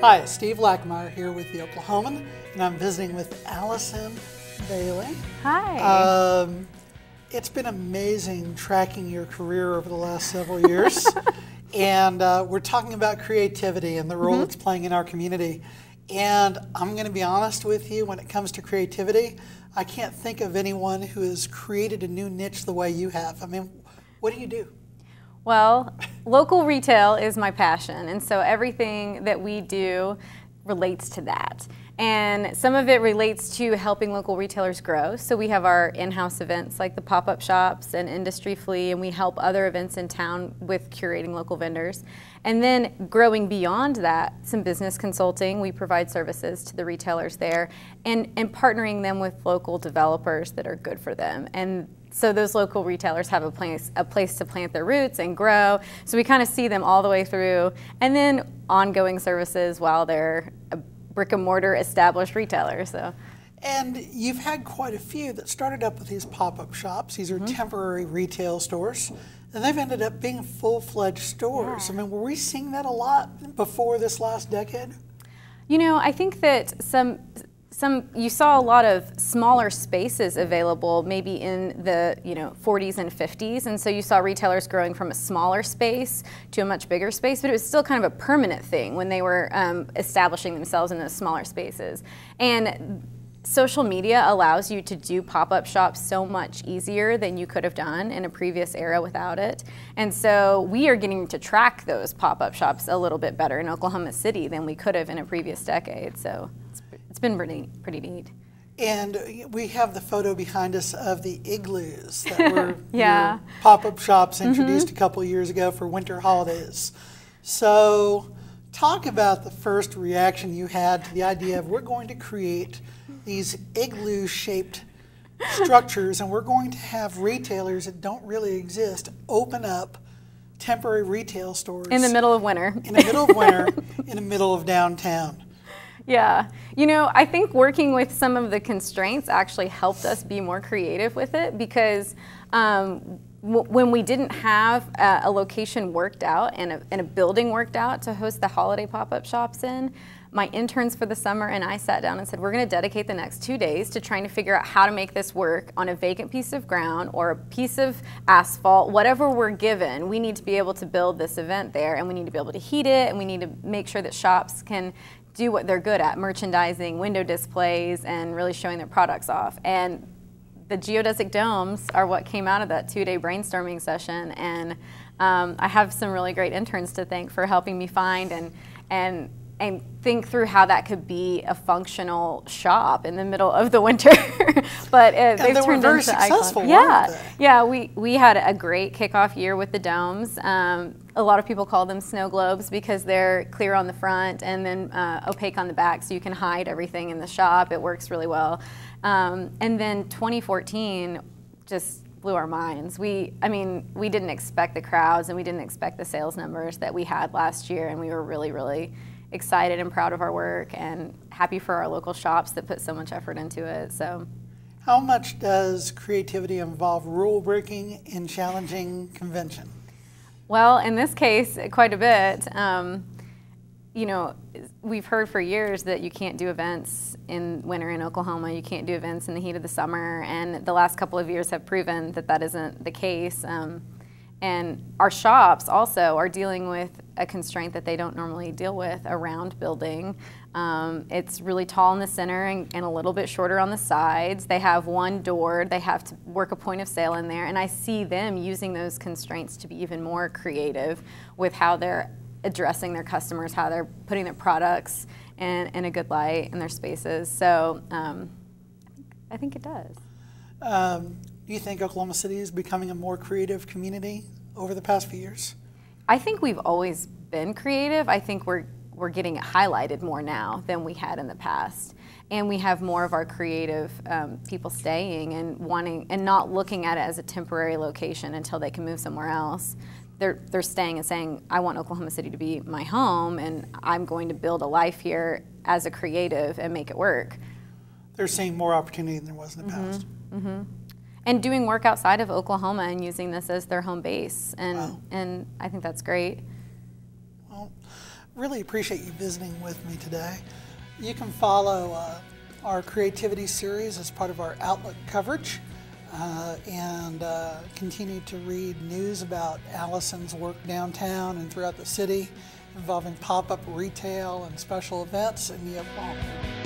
Hi, Steve Lackmeyer here with the Oklahoman, and I'm visiting with Allison Bailey. Hi. It's been amazing tracking your career over the last several years, and we're talking about creativity and the role it's playing in our community. And I'm going to be honest with you, when it comes to creativity, I can't think of anyone who has created a new niche the way you have. I mean, what do you do? Well, local retail is my passion, and so everything that we do relates to that. And some of it relates to helping local retailers grow. So we have our in-house events like the pop-up shops and Industry Flea, and we help other events in town with curating local vendors. And then growing beyond that, some business consulting. We provide services to the retailers there and partnering them with local developers that are good for them. And so those local retailers have a place to plant their roots and grow. So we kind of see them all the way through. And then ongoing services while they're a brick and mortar established retailer. So. And you've had quite a few that started up with these pop-up shops. These are temporary retail stores, and they've ended up being full-fledged stores. Yeah. I mean, were we seeing that a lot before this last decade? You know, I think that you saw a lot of smaller spaces available maybe in the 40s and 50s, and so you saw retailers growing from a smaller space to a much bigger space, but it was still kind of a permanent thing when they were establishing themselves in those smaller spaces. And social media allows you to do pop-up shops so much easier than you could have done in a previous era without it. And so we are getting to track those pop-up shops a little bit better in Oklahoma City than we could have in a previous decade. So it's been pretty neat. And we have the photo behind us of the igloos that were Yeah. your pop-up shops introduced a couple of years ago for winter holidays. So talk about the first reaction you had to the idea of we're going to create these igloo-shaped structures and we're going to have retailers that don't really exist open up temporary retail stores. In the middle of winter. In the middle of winter, in the middle of downtown. Yeah, you know, I think working with some of the constraints actually helped us be more creative with it because when we didn't have a location worked out and a building worked out to host the holiday pop-up shops in, my interns for the summer and I sat down and said, we're going to dedicate the next 2 days to trying to figure out how to make this work on a vacant piece of ground or a piece of asphalt, whatever we're given. We need to be able to build this event there, and we need to be able to heat it, and we need to make sure that shops can do what they're good at, merchandising, window displays, and really showing their products off. And the geodesic domes are what came out of that 2-day brainstorming session. And I have some really great interns to thank for helping me find and think through how that could be a functional shop in the middle of the winter. But they've turned very into successful, icons. weren't they? Yeah, we had a great kickoff year with the domes. A lot of people call them snow globes because they're clear on the front and then opaque on the back, so you can hide everything in the shop. It works really well. And then 2014 just blew our minds. We didn't expect the crowds and we didn't expect the sales numbers that we had last year, and we were really, really excited and proud of our work and happy for our local shops that put so much effort into it. So, How much does creativity involve rule breaking and challenging convention? well, in this case, quite a bit. You know, we've heard for years that you can't do events in winter in Oklahoma. You can't do events in the heat of the summer, and the last couple of years have proven that that isn't the case. And our shops also are dealing with a constraint that they don't normally deal with around building. It's really tall in the center and a little bit shorter on the sides. They have one door. They have to work a point of sale in there. And I see them using those constraints to be even more creative with how they're addressing their customers, how they're putting their products in a good light in their spaces. So I think it does. Do you think Oklahoma City is becoming a more creative community over the past few years? I think we've always been creative. I think we're getting it highlighted more now than we had in the past. And we have more of our creative people staying and wanting and not looking at it as a temporary location until they can move somewhere else. They're staying and saying, I want Oklahoma City to be my home, and I'm going to build a life here as a creative and make it work. They're seeing more opportunity than there was in the past. And doing work outside of Oklahoma and using this as their home base. And I think that's great. Well, really appreciate you visiting with me today. You can follow our creativity series as part of our Outlook coverage and continue to read news about Allison's work downtown and throughout the city involving pop-up retail and special events in the Oklahoma.